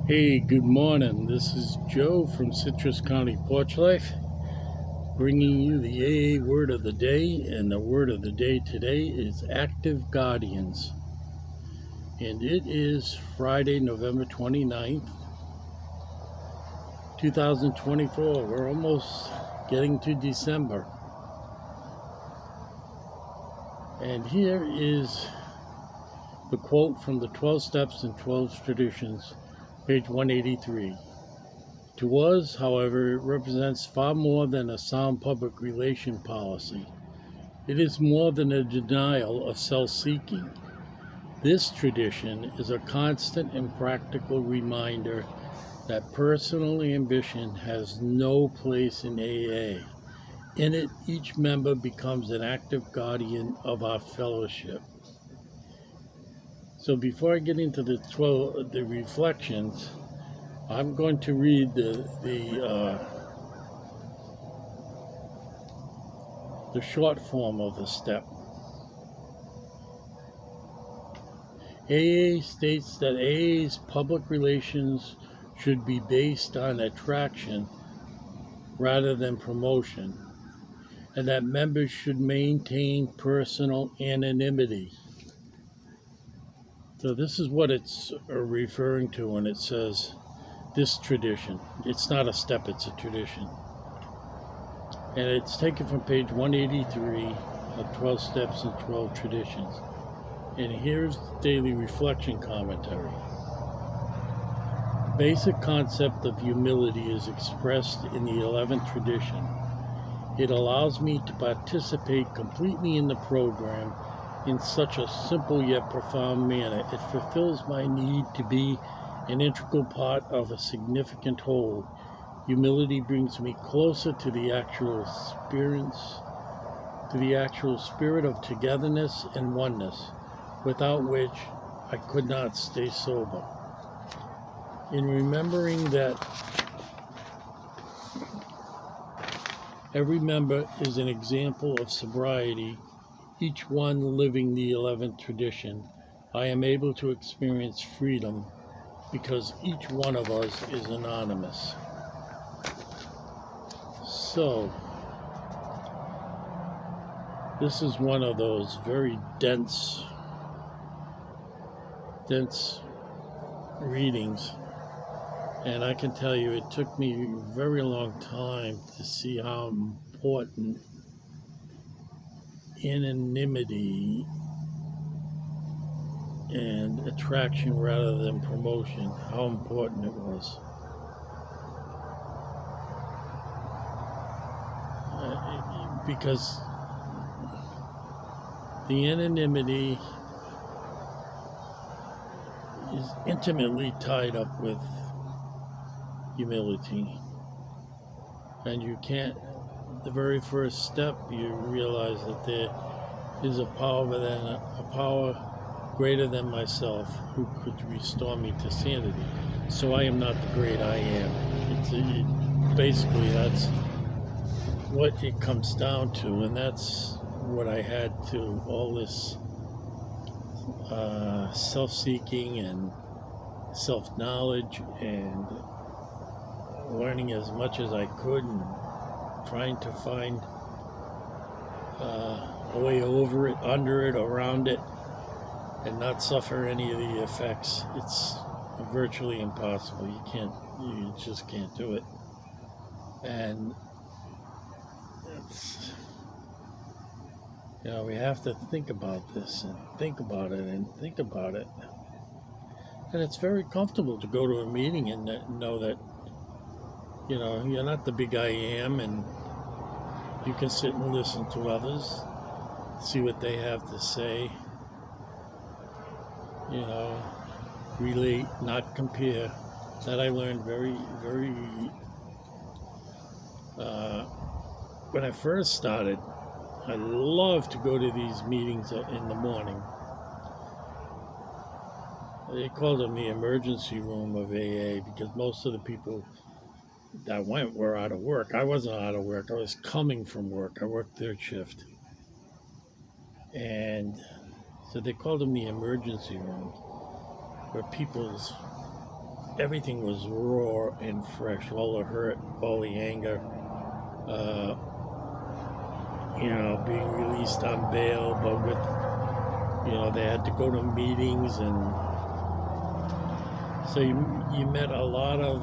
Hey, good morning. This is Joe from Citrus County Porch Life, bringing you the AA word of the day. And the word of the day today is active guardians. And it is Friday, November 29th, 2024. We're almost getting to December. And here is the quote from the 12 Steps and 12 Traditions, page 183. To us, however, it represents far more than a sound public relation policy. It is more than a denial of self-seeking. This tradition is a constant and practical reminder that personal ambition has no place in AA. In it, each member becomes an active guardian of our fellowship. So before I get into the reflections, I'm going to read the short form of the step. AA states that AA's public relations should be based on attraction rather than promotion, and that members should maintain personal anonymity. So this is what it's referring to when it says this tradition. It's not a step, it's a tradition. And it's taken from page 183 of 12 Steps and 12 Traditions. And here's the daily reflection commentary. The basic concept of humility is expressed in the 11th tradition. It allows me to participate completely in the program in such a simple yet profound manner. It fulfills my need to be an integral part of a significant whole. Humility brings me closer to the actual spirit of togetherness and oneness, without which I could not stay sober. In remembering that every member is an example of sobriety, each one living the 11th tradition, I am able to experience freedom because each one of us is anonymous. So, this is one of those very dense readings, and I can tell you it took me a very long time to see how important anonymity and attraction rather than promotion, how important it was. Because the anonymity is intimately tied up with humility. And you can't, the very first step, you realize that there is a power greater than myself who could restore me to sanity. So I am not the great I am. Basically, that's what it comes down to, and that's what I had to, all this self-seeking and self-knowledge and learning as much as I could and trying to find a way over it, under it, around it, and not suffer any of the effects. It's virtually impossible. You just can't do it. And it's, we have to think about this and think about it and think about it. And it's very comfortable to go to a meeting and know that, you're not the big I am, and you can sit and listen to others, see what they have to say, relate, not compare. That I learned very, very, when I first started. I love to go to these meetings in the morning. They called them the emergency room of AA because most of the people that went were out of work. I wasn't out of work. I was coming from work. I worked third shift. And so they called them the emergency room, where people's everything was raw and fresh. All the hurt, all the anger, being released on bail, but with, they had to go to meetings, and so you met a lot of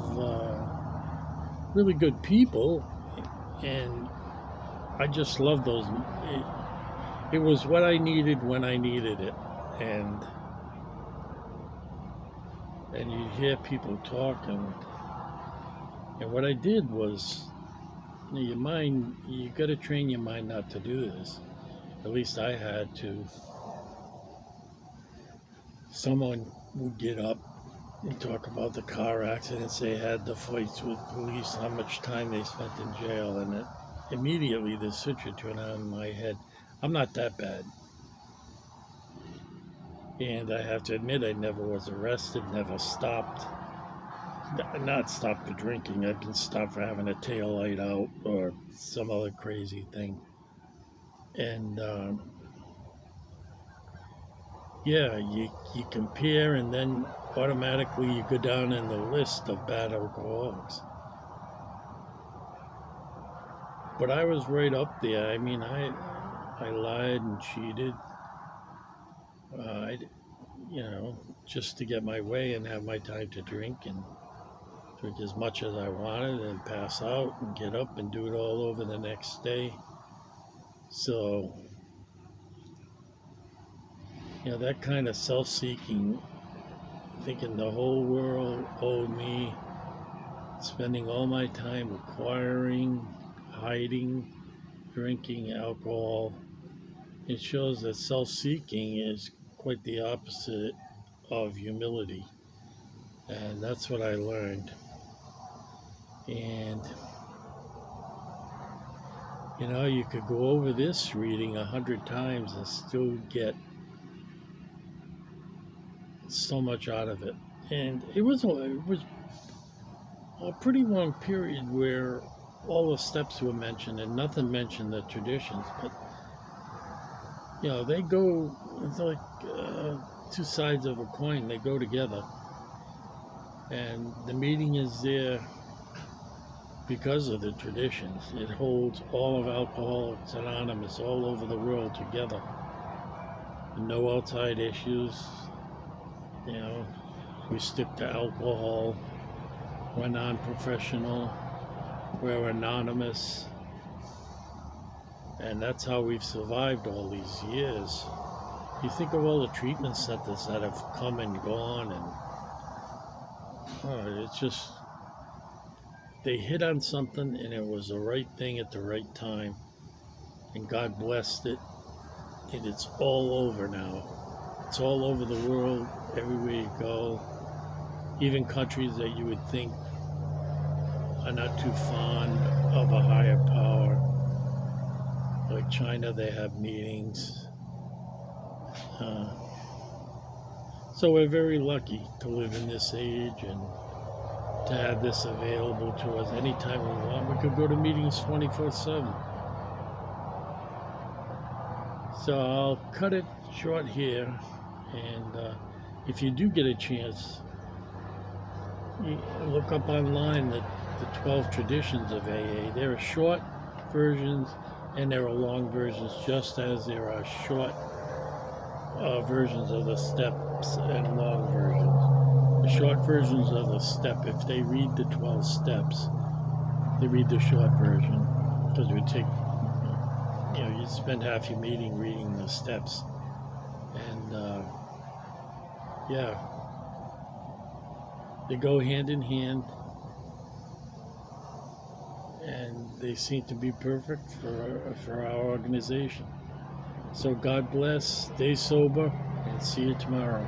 really good people, and I just love those. It was what I needed when I needed it, and you hear people talking, and what I did was, your mind, you got to train your mind not to do this. At least I had to. Someone would get up and talk about the car accidents they had, the fights with police, how much time they spent in jail, and immediately the switch would turn on in my head. I'm not that bad. And I have to admit, I never was arrested, never stopped. Not stopped for drinking. I've been stopped for having a tail light out or some other crazy thing. And you compare, and then automatically you go down in the list of bad alcoholics. But I was right up there. I mean, I lied and cheated. Just to get my way and have my time to drink, and drink as much as I wanted and pass out and get up and do it all over the next day. So, that kind of self-seeking, thinking the whole world owed me, spending all my time acquiring, hiding, drinking alcohol, it shows that self-seeking is quite the opposite of humility. And that's what I learned. And you could go over this reading 100 times and still get so much out of it. And it was a pretty long period where all the steps were mentioned and nothing mentioned the traditions, but they go, it's like two sides of a coin. They go together, and the meeting is there because of the traditions. It holds all of Alcoholics Anonymous all over the world together. No outside issues. We stick to alcohol. We're non-professional. We're anonymous. And that's how we've survived all these years. You think of all the treatment centers that have come and gone, and it's just, they hit on something, and it was the right thing at the right time, and God blessed it, and it's all over now. It's all over the world, everywhere you go. Even countries that you would think are not too fond of a higher power, like China, they have meetings. So we're very lucky to live in this age and to have this available to us anytime we want. We could go to meetings 24/7. So I'll cut it short here, and if you do get a chance, you look up online the 12 traditions of AA. There are short versions and there are long versions, just as there are short versions of the steps and long versions. The short versions of the step, if they read the 12 steps, they read the short version, because it would take, you'd spend half your meeting reading the steps. And they go hand in hand, and they seem to be perfect for our organization. So God bless, stay sober, and see you tomorrow.